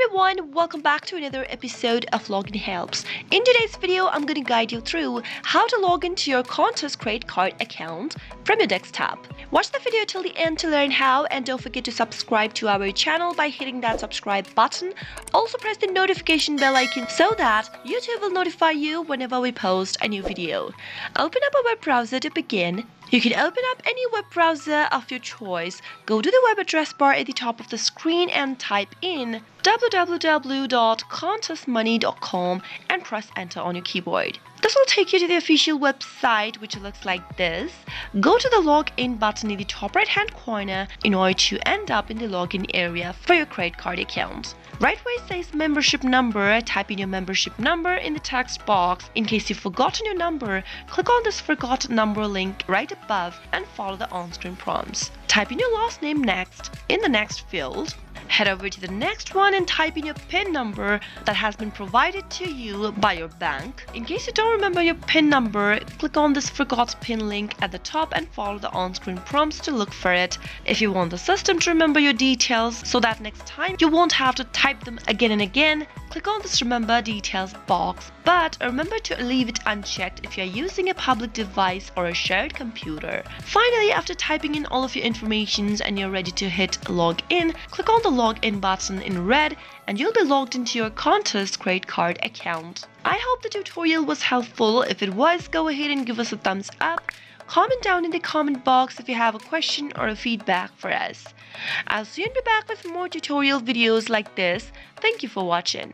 everyone, welcome back to another episode of Login Helps. In today's video, I'm going to guide you through how to log into your Qantas Credit Card account from your desktop. Watch the video till the end to learn how, and don't forget to subscribe to our channel by hitting that subscribe button. Also press the notification bell icon so that YouTube will notify you whenever we post a new video. Open up a web browser to begin. You can open up any web browser of your choice. Go to the web address bar at the top of the screen and type in www.qantasmoney.com and press enter on your keyboard. This will take you to the official website, which looks like this. Go to the login button in the top right hand corner in order to end up in the login area for your credit card account. Right where it says membership number, type in your membership number in the text box. In case you've forgotten your number, click on this forgot number link right above and follow the on-screen prompts. Type in your last name next in the next field. Head over to the next one and type in your PIN number that has been provided to you by your bank. In case you don't remember your PIN number, click on this forgot PIN link at the top and follow the on-screen prompts to look for it. If you want the system to remember your details so that next time you won't have to type them again and again, click on this remember details box, but remember to leave it unchecked if you're using a public device or a shared computer. Finally, after typing in all of your information and you're ready to hit login, click on the login button in red and you'll be logged into your Qantas credit card account. I hope the tutorial was helpful. If it was, go ahead and give us a thumbs up. Comment down in the comment box if you have a question or a feedback for us. I'll soon be back with more tutorial videos like this. Thank you for watching.